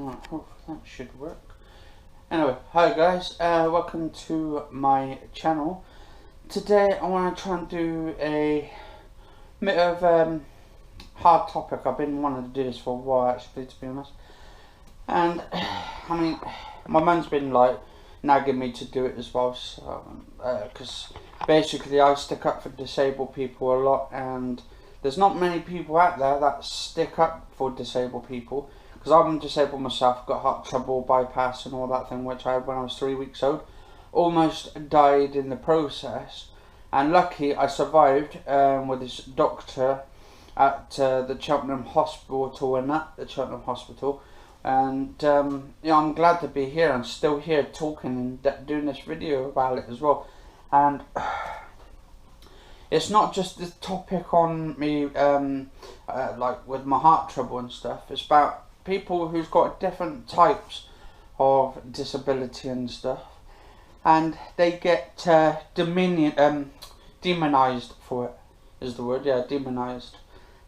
Alright, hopefully that should work. Anyway, hi guys, welcome to my channel. Today I want to try and do a bit of hard topic. I've been wanting to do this for a while actually, to be honest. And I mean, my mum's been like nagging me to do it as well, so, because basically I stick up for disabled people a lot, and there's not many people out there that stick up for disabled people. Because I'm disabled myself, got heart trouble, bypass and all that thing, which I had when I was 3 weeks old. Almost died in the process, and lucky I survived with this doctor at the Cheltenham Hospital and yeah, I'm glad to be here. I'm still here talking and doing this video about it as well. And it's not just the topic on me like with my heart trouble and stuff. It's about people who's got different types of disability and stuff, and they get demonized for it, is the word, yeah, demonized,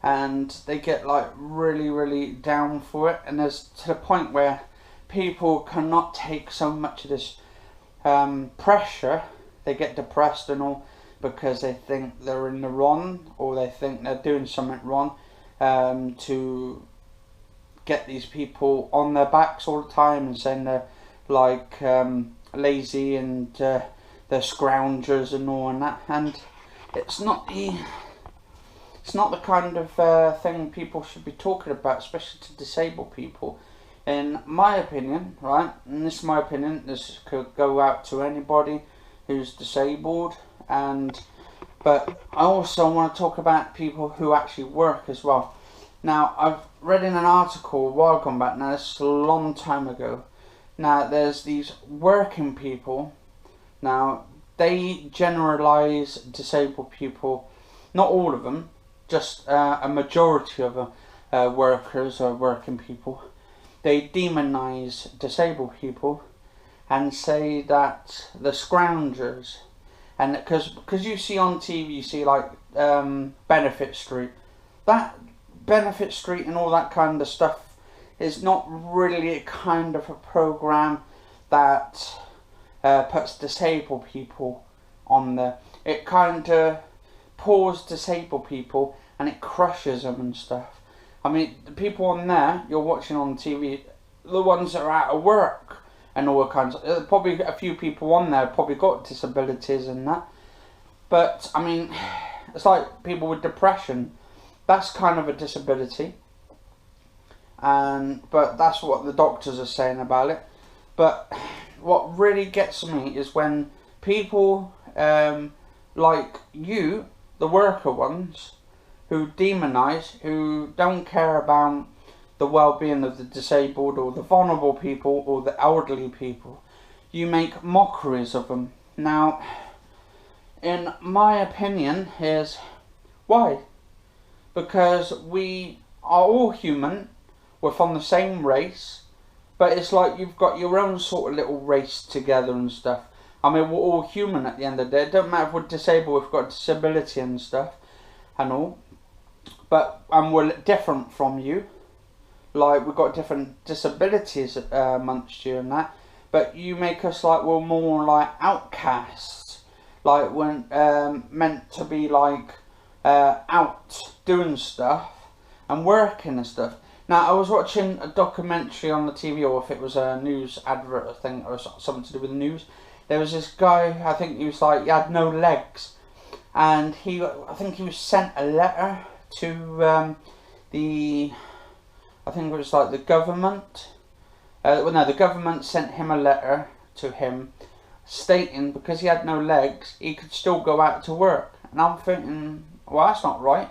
and they get like really down for it, and there's to the point where people cannot take so much of this pressure. They get depressed and all because they think they're in the wrong, or they think they're doing something wrong, to get these people on their backs all the time and saying they're like lazy and they're scroungers and all and that. And it's not the kind of thing people should be talking about, especially to disabled people, in my opinion, right? And this is my opinion. This could go out to anybody who's disabled, but I also want to talk about people who actually work as well. Now, I've read in an article a while gone back, now this is a long time ago. Now, there's these working people. Now, they generalise disabled people, not all of them, just a majority of workers or working people. They demonise disabled people and say that the scroungers, and because you see on TV, you see like Benefit Street, that Benefit Street and all that kind of stuff is not really a kind of a program that puts disabled people on there. It kind of pours disabled people and it crushes them and stuff. I mean, the people on there you're watching on TV, the ones that are out of work and all kinds of, probably a few people on there probably got disabilities and that, but I mean, it's like people with depression. That's kind of a disability, but that's what the doctors are saying about it. But what really gets me is when people like you, the worker ones, who demonise, who don't care about the well-being of the disabled or the vulnerable people or the elderly people, you make mockeries of them. Now, in my opinion, is why? Because we are all human, we're from the same race, but it's like you've got your own sort of little race together and stuff. I mean, we're all human at the end of the day. It don't matter if we're disabled, we've got disability and stuff and all, but we're different from you. Like, we've got different disabilities amongst you and that, but you make us like we're more like outcasts, like we're meant to be like out doing stuff and working and stuff. Now, I was watching a documentary on the TV, or if it was a news advert, I think, or something to do with the news. There was this guy, I think he was like, he had no legs, and I think he was sent a letter to I think it was like the government. Well, no, the government sent him a letter to him stating because he had no legs, he could still go out to work. And I'm thinking, well, that's not right.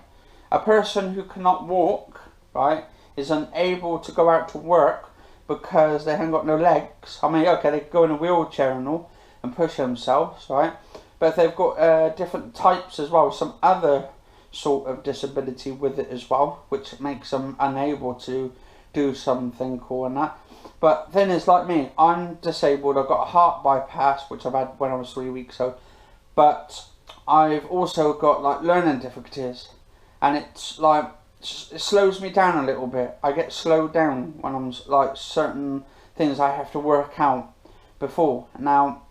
A person who cannot walk, right, is unable to go out to work because they haven't got no legs. I mean, okay, they can go in a wheelchair and all and push themselves, right? But if they've got different types as well, some other sort of disability with it as well, which makes them unable to do something cool and that. But then it's like me, I'm disabled, I've got a heart bypass, which I've had when I was 3 weeks old, but I've also got like learning difficulties, and it's like it slows me down a little bit. I get slowed down when I'm like certain things I have to work out before. Now,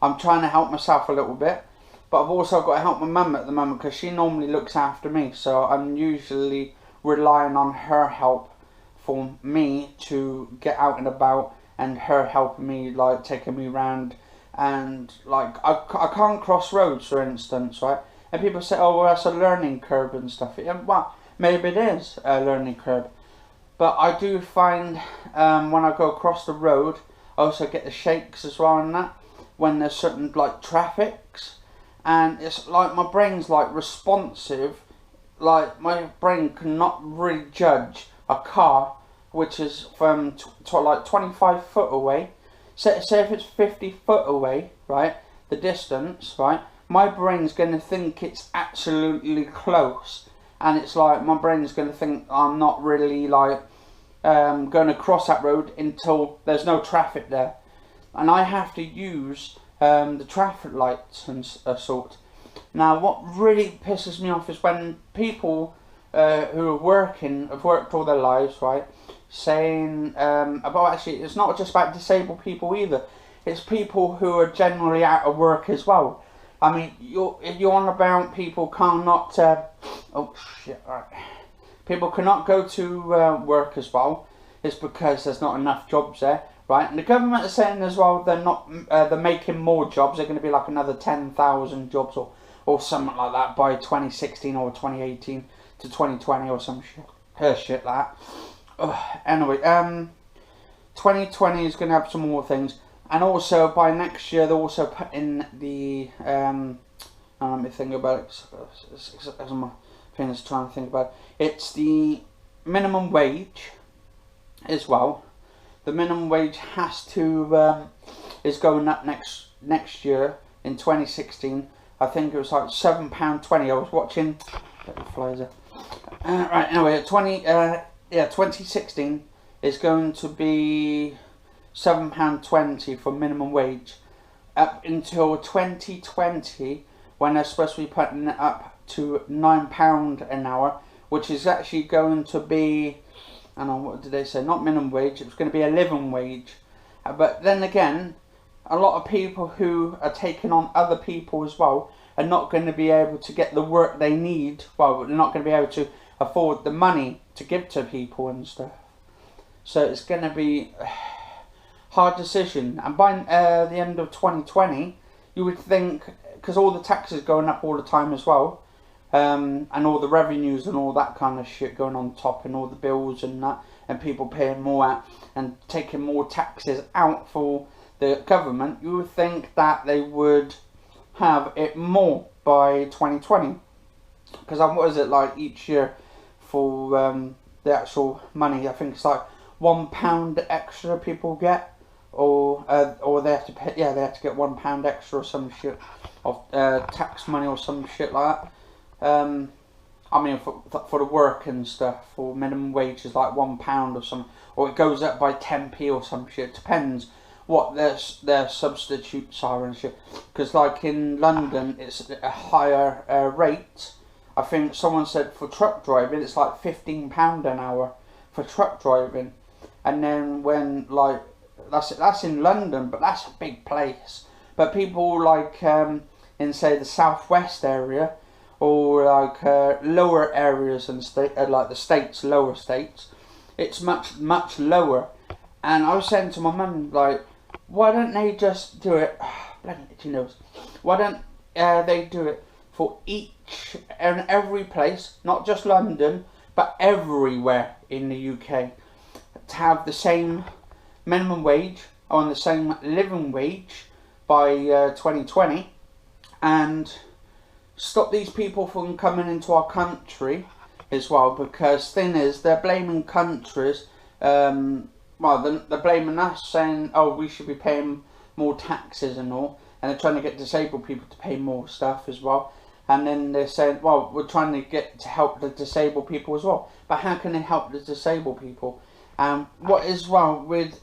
I'm trying to help myself a little bit, but I've also got to help my mum at the moment because she normally looks after me. So I'm usually relying on her help for me to get out and about, and her helping me, like taking me around. And like I can't cross roads, for instance, right? And people say, oh, well, that's a learning curve and stuff. Yeah, well, maybe it is a learning curve. But I do find when I go across the road, I also get the shakes as well and that. When there's certain like traffics. And it's like my brain's like responsive. Like my brain cannot really judge a car which is from like 25 foot away. Say if it's 50 foot away, right? The distance, right? My brain's going to think it's absolutely close, and it's like my brain's going to think I'm not really like going to cross that road until there's no traffic there, and I have to use the traffic lights and sort. Now, what really pisses me off is when people who have worked all their lives, right, saying about, actually, it's not just about disabled people either. It's people who are generally out of work as well. I mean, you're on about people cannot, oh shit, right. People cannot go to work as well. It's because there's not enough jobs there, right? And the government is saying as well they're making more jobs. They're going to be like another 10,000 jobs or something like that by 2016 or 2018 to 2020 or some shit like that. Anyway, 2020 is going to have some more things. And also, by next year, they'll also put in the, let me think about it, as my thing is trying to think about it. It's the minimum wage as well. The minimum wage has to, is going up next year in 2016. I think it was like £7.20. I was watching, get the flies there. Right, anyway, 2016 is going to be £7.20 for minimum wage up until 2020, when they're supposed to be putting it up to £9 an hour, which is actually going to be, I don't know, what did they say, not minimum wage, it was going to be a living wage. But then again, a lot of people who are taking on other people as well are not going to be able to get the work they need. Well, they're not going to be able to afford the money to give to people and stuff. So it's going to be a hard decision. And by the end of 2020, you would think, because all the taxes going up all the time as well, and all the revenues and all that kind of shit going on top, and all the bills and that, and people paying more out and taking more taxes out for the government, you would think that they would have it more by 2020. Because what is it like each year for the actual money? I think it's like £1 extra people get, or they have to pay. Yeah, they have to get £1 extra or some shit of tax money or some shit like that. I mean, for the work and stuff, for minimum wage is like £1 or something, or it goes up by 10p or some shit. Depends what their substitutes are and shit. Because like in London, it's a higher rate. I think someone said for truck driving, it's like £15 an hour for truck driving. And then when like that's in London, but that's a big place. But people like in say the southwest area, or like lower areas and like the states, lower states, it's much lower. And I was saying to my mum, like, why don't they just do it? Bloody itchy nose. Why don't they do it for each and every place, not just London, but everywhere in the UK, to have the same minimum wage or the same living wage by 2020, and stop these people from coming into our country as well. Because thing is, they're blaming countries. Well, they're blaming us, saying, oh, we should be paying more taxes and all, and they're trying to get disabled people to pay more stuff as well. And then they're saying, well, we're trying to get to help the disabled people as well. But how can they help the disabled people? What is wrong with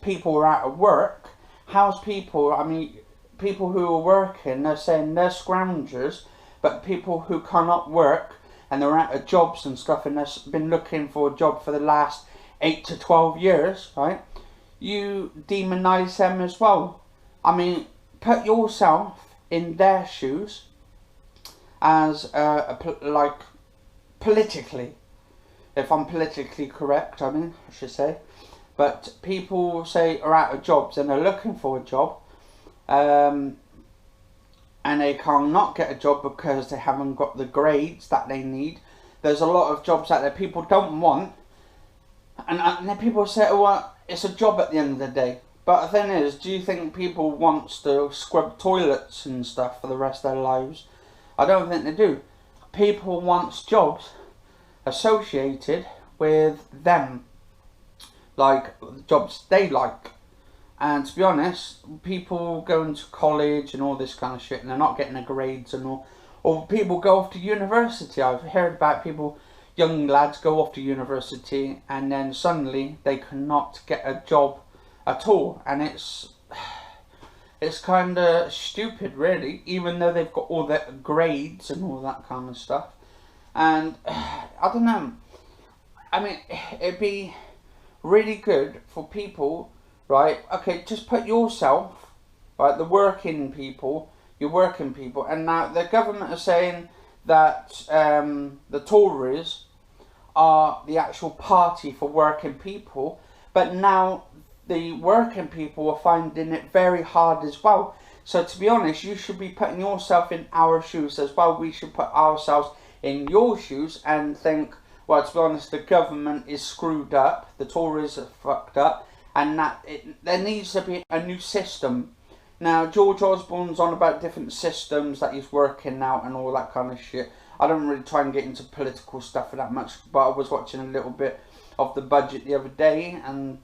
people who are out of work? How's people, I mean, people who are working, they're saying they're scroungers, but people who cannot work, and they're out of jobs and stuff, and they've been looking for a job for the last 8 to 12 years, right? You demonise them as well. I mean, put yourself in their shoes as like politically, if I'm politically correct, I mean, I should say. But people say are out of jobs and they're looking for a job, and they cannot get a job because they haven't got the grades that they need. There's a lot of jobs out there people don't want, and then people say, oh, well, it's a job at the end of the day. But the thing is, do you think people want to scrub toilets and stuff for the rest of their lives? I don't think they do. People want jobs associated with them, like jobs they like. And to be honest, people going to college and all this kind of shit, and they're not getting their grades and all. Or people go off to university. I've heard about people, young lads, go off to university and then suddenly they cannot get a job at all. And it's kind of stupid, really, even though they've got all their grades and all that kind of stuff. And I don't know. I mean, it'd be really good for people, right? Okay, just put yourself, right, the working people, your working people. And now the government are saying that the Tories are the actual party for working people, but now the working people are finding it very hard as well. So to be honest, you should be putting yourself in our shoes as well. We should put ourselves in your shoes and think, well, to be honest, the government is screwed up, the Tories are fucked up, and that there needs to be a new system. Now, George Osborne's on about different systems that he's working out and all that kind of shit. I don't really try and get into political stuff that much, but I was watching a little bit of the budget the other day, and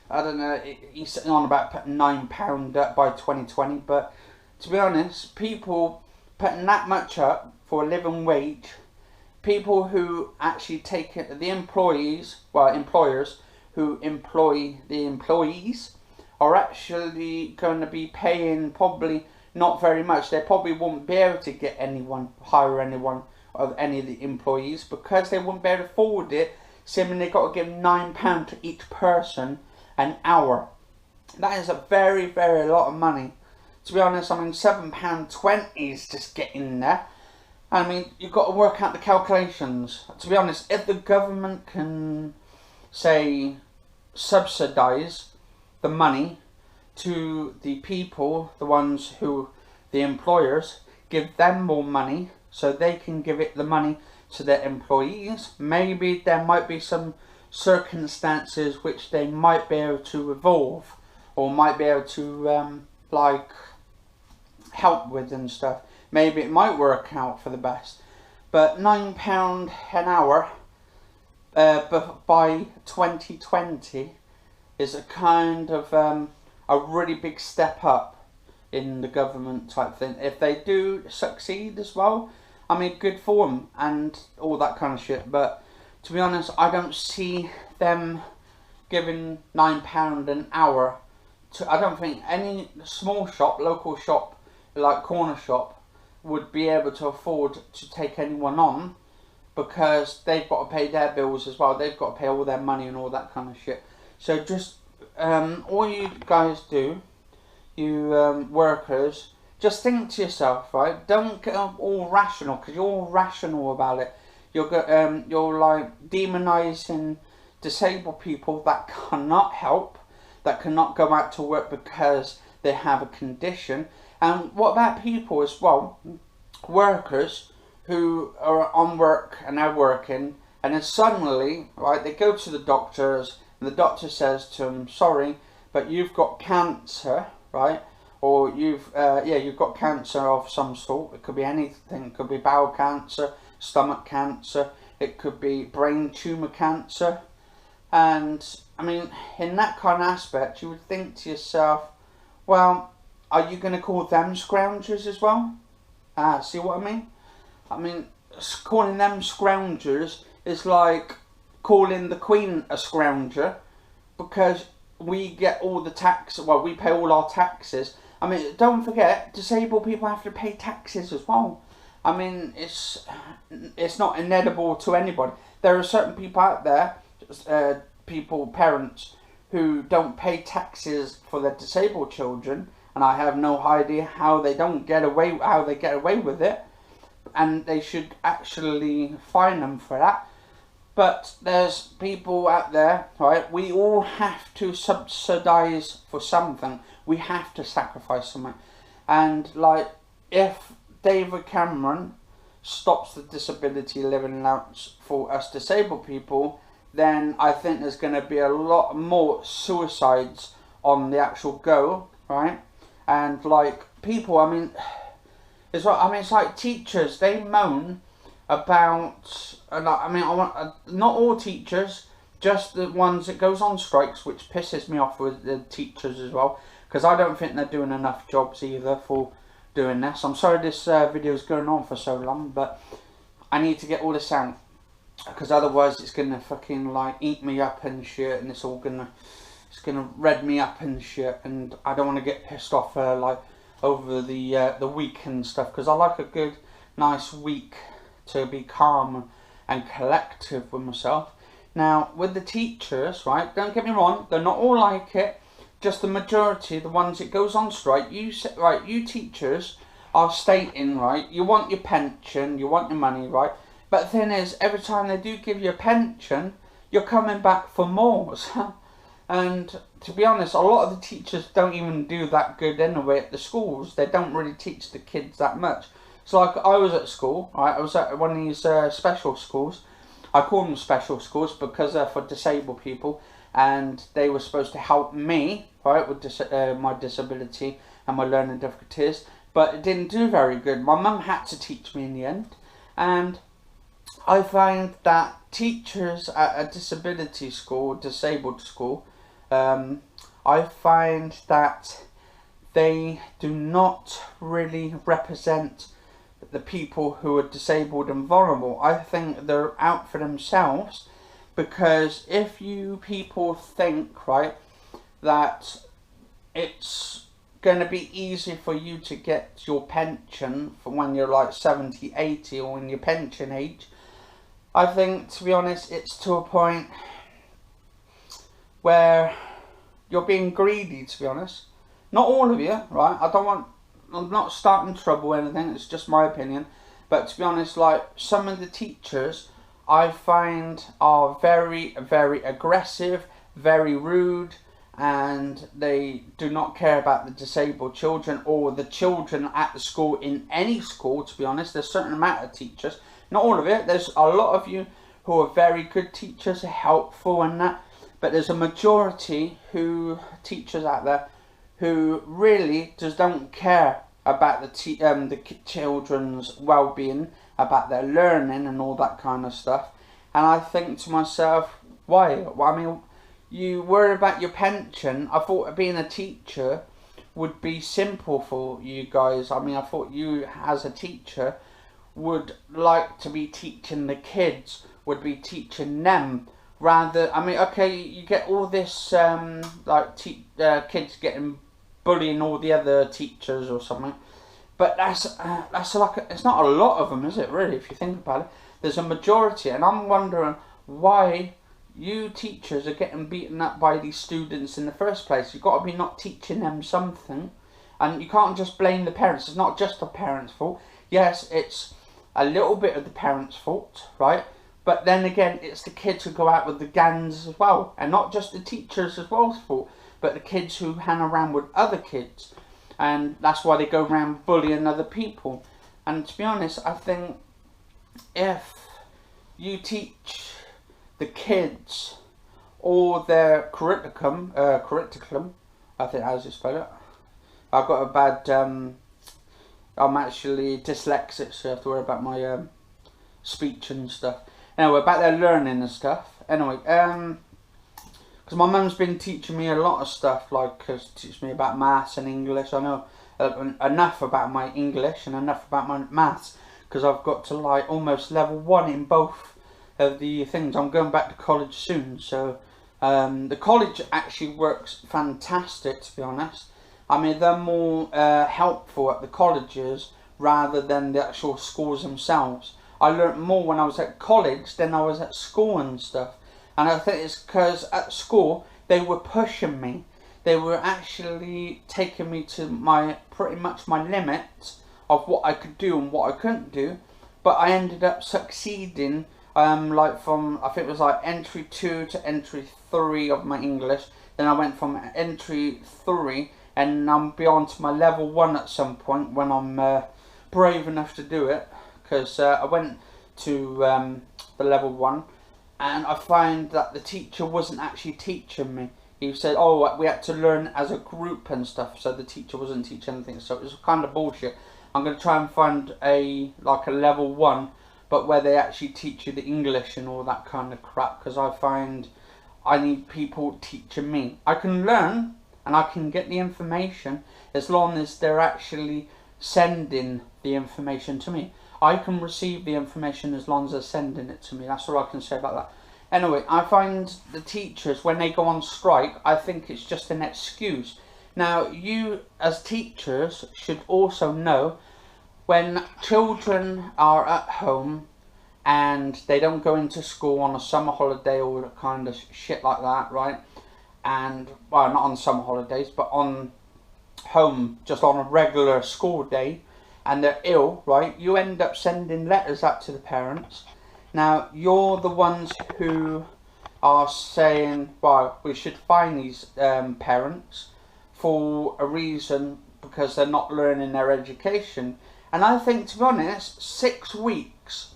I don't know, he's sitting on about putting £9 up by 2020, but to be honest, people putting that much up for a living wage, people who actually take it, the employees, well, employers who employ the employees, are actually going to be paying probably not very much. They probably won't be able to get anyone, hire anyone of any of the employees, because they won't be able to afford it, saying they've got to give £9 to each person an hour. That is a very, very lot of money. To be honest, I mean, £7.20 is just getting there. I mean, you've got to work out the calculations. To be honest, if the government can, say, subsidise the money to the people, the ones who, the employers, give them more money so they can give it the money to their employees, maybe there might be some circumstances which they might be able to evolve or might be able to like help with and stuff. Maybe it might work out for the best. But £9 an hour by 2020 is a kind of a really big step up in the government type thing. If they do succeed as well, I mean, good for them and all that kind of shit. But to be honest, I don't see them giving £9 an hour to, I don't think any small shop, local shop, like corner shop, would be able to afford to take anyone on, because they've got to pay their bills as well. They've got to pay all their money and all that kind of shit. So just all you guys do, you workers, just think to yourself, right? Don't get all rational, because you're all rational about it. You're like demonising disabled people that cannot help, that cannot go out to work because they have a condition. And what about people as well, workers who are on work and they're working, and then suddenly, right, they go to the doctors and the doctor says to them, sorry, but you've got cancer, right? Or you've got cancer of some sort. It could be anything. It could be bowel cancer, stomach cancer. It could be brain tumour cancer. And I mean, in that kind of aspect, you would think to yourself, well, are you going to call them scroungers as well? See what I mean? I mean, calling them scroungers is like calling the Queen a scrounger, because we get all the tax, well, we pay all our taxes. I mean, don't forget, disabled people have to pay taxes as well. I mean, it's not inedible to anybody. There are certain people out there, parents, who don't pay taxes for their disabled children, and I have no idea how they get away with it, and they should actually fine them for that. But there's people out there, right? We all have to subsidise for something. We have to sacrifice something. And like, if David Cameron stops the disability living allowance for us disabled people, then I think there's going to be a lot more suicides on the actual go, right? And like, people, I mean, it's like teachers, they moan about, not all teachers, just the ones that goes on strikes, which pisses me off with the teachers as well, because I don't think they're doing enough jobs either for doing this. I'm sorry this video is going on for so long, but I need to get all this out, because otherwise it's gonna fucking like eat me up and shit, and it's gonna red me up and shit, and I don't want to get pissed off like over the week and stuff, because I like a good nice week to be calm and collective with myself. Now with the teachers, right, don't get me wrong, they're not all like it, just the majority, the ones that goes on strike. You teachers are stating, right, you want your pension, you want your money, right, but the thing is, every time they do give you a pension, you're coming back for more. And to be honest, a lot of the teachers don't even do that good anyway at the schools. They don't really teach the kids that much. So like, I was at school, right, I was at one of these special schools. I call them special schools because they're for disabled people, and they were supposed to help me, right, with my disability and my learning difficulties, but it didn't do very good. My mum had to teach me in the end, and I find that teachers at a disability school, disabled school, I find that they do not really represent the people who are disabled and vulnerable. I think they're out for themselves, because if you people think, right, that it's going to be easy for you to get your pension for when you're like 70, 80, or in your pension age, I think, to be honest, it's to a point where you're being greedy, to be honest. Not all of you, right? I'm not starting trouble or anything, it's just my opinion. But to be honest, like, some of the teachers I find are very, very aggressive, very rude, and they do not care about the disabled children or the children at the school, in any school, to be honest. There's a certain amount of teachers, not all of it. There's a lot of you who are very good teachers, are helpful and that, but there's a majority teachers out there who really just don't care about the children's well-being, about their learning and all that kind of stuff. And I think to myself, why? Well, I mean, you worry about your pension. I thought being a teacher would be simple for you guys. I mean, I thought you as a teacher would like to be teaching the kids, would be teaching them, rather, I mean, okay, you get all this kids getting bullying all the other teachers or something, but that's like, it's not a lot of them, is it, really, if you think about it? There's a majority, and I'm wondering why you teachers are getting beaten up by these students in the first place. You've got to be not teaching them something, and you can't just blame the parents. It's not just the parents' fault. Yes, it's a little bit of the parents' fault, right? But then again, it's the kids who go out with the gangs as well, and not just the teachers as well's fault, but the kids who hang around with other kids, and that's why they go around bullying other people. And to be honest, I think if you teach the kids all their curriculum, I think that's how you spell it. I've got a bad, I'm actually dyslexic, so I have to worry about my speech and stuff. Anyway, about their learning and stuff. Anyway, because my mum's been teaching me a lot of stuff, like teach me about maths and English. I know enough about my English and enough about my maths, because I've got to like almost level 1 in both of the things. I'm going back to college soon, so the college actually works fantastic, to be honest. I mean, they're more helpful at the colleges rather than the actual schools themselves. I learnt more when I was at college than I was at school and stuff. And I think it's because at school they were pushing me. They were actually taking me to pretty much my limit of what I could do and what I couldn't do. But I ended up succeeding, like from, I think it was like entry 2 to entry 3 of my English. Then I went from entry 3 and I'm beyond to my level 1 at some point when I'm brave enough to do it. Because I went to the level 1 and I find that the teacher wasn't actually teaching me. He said, oh, we had to learn as a group and stuff, so the teacher wasn't teaching anything, so it was kind of bullshit. I'm going to try and find a level 1, but where they actually teach you the English and all that kind of crap, because I find I need people teaching me. I can learn and I can get the information as long as they're actually sending the information to me. I can receive the information as long as they're sending it to me. That's all I can say about that. Anyway, I find the teachers, when they go on strike, I think it's just an excuse. Now, you as teachers should also know when children are at home and they don't go into school on a summer holiday or kind of shit like that, right? And, well, not on summer holidays, but on home, just on a regular school day, and they're ill, right? You end up sending letters out to the parents. Now, you're the ones who are saying, well, we should fine these parents for a reason because they're not learning their education. And I think, to be honest, 6 weeks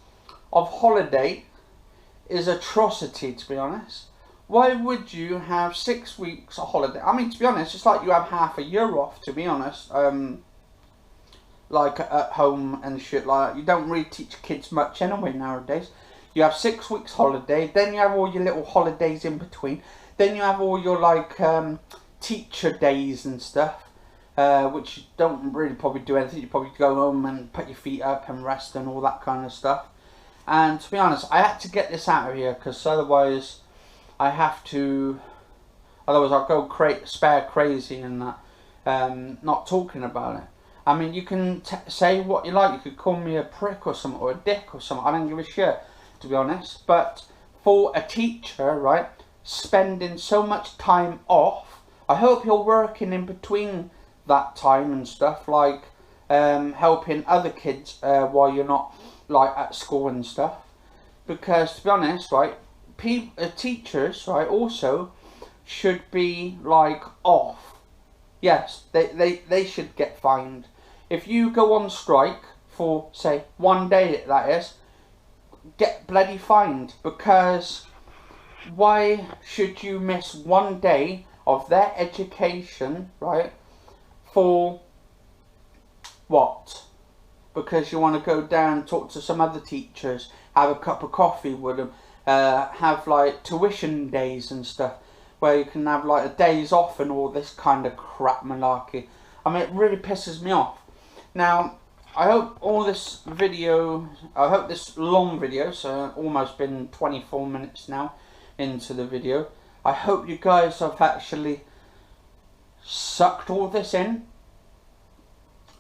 of holiday is atrocity, to be honest. Why would you have 6 weeks of holiday? I mean, to be honest, it's like you have half a year off, to be honest. Like at home and shit like that. You don't really teach kids much anyway nowadays. You have 6 weeks holiday, then you have all your little holidays in between. Then you have all your like teacher days and stuff, which you don't really probably do anything. You probably go home and put your feet up and rest and all that kind of stuff. And to be honest, I had to get this out of here because otherwise I have to, otherwise I'll go spare crazy and that, not talking about it. I mean, you can say what you like. You could call me a prick or something, or a dick or something. I don't give a shit, to be honest. But for a teacher, right, spending so much time off, I hope you're working in between that time and stuff, like helping other kids while you're not like at school and stuff. Because to be honest, right, teachers, right, also should be like off. Yes, they should get fined. If you go on strike for, say, 1 day, that is, get bloody fined. Because why should you miss 1 day of their education, right, for what? Because you want to go down and talk to some other teachers, have a cup of coffee with them, have like tuition days and stuff, where you can have like days off and all this kind of crap malarkey. I mean, it really pisses me off. Now, I hope this long video, so almost been 24 minutes now into the video, I hope you guys have actually sucked all this in.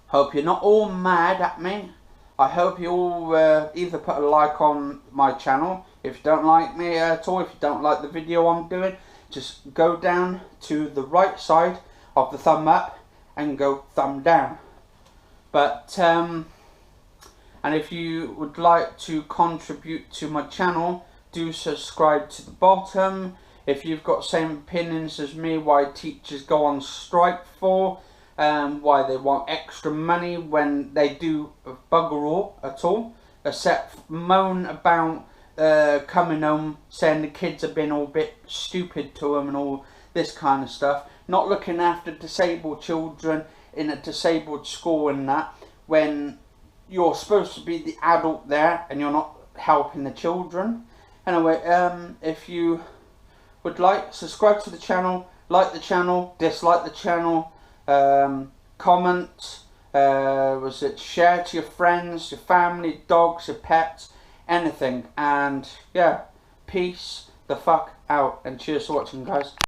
Hope you're not all mad at me. I hope you all either put a like on my channel if you don't like me at all, if you don't like the video I'm doing. Just go down to the right side of the thumb up and go thumb down. But, and if you would like to contribute to my channel, do subscribe to the bottom. If you've got same opinions as me, why teachers go on strike for, why they want extra money when they do bugger all at all, except moan about coming home saying the kids have been all bit stupid to them and all this kind of stuff, not looking after disabled children in a disabled school and that, when you're supposed to be the adult there and you're not helping the children. Anyway, if you would like, subscribe to the channel, like the channel, dislike the channel, comment, share to your friends, your family, dogs, your pets, anything. And yeah, peace the fuck out, and cheers for watching, guys.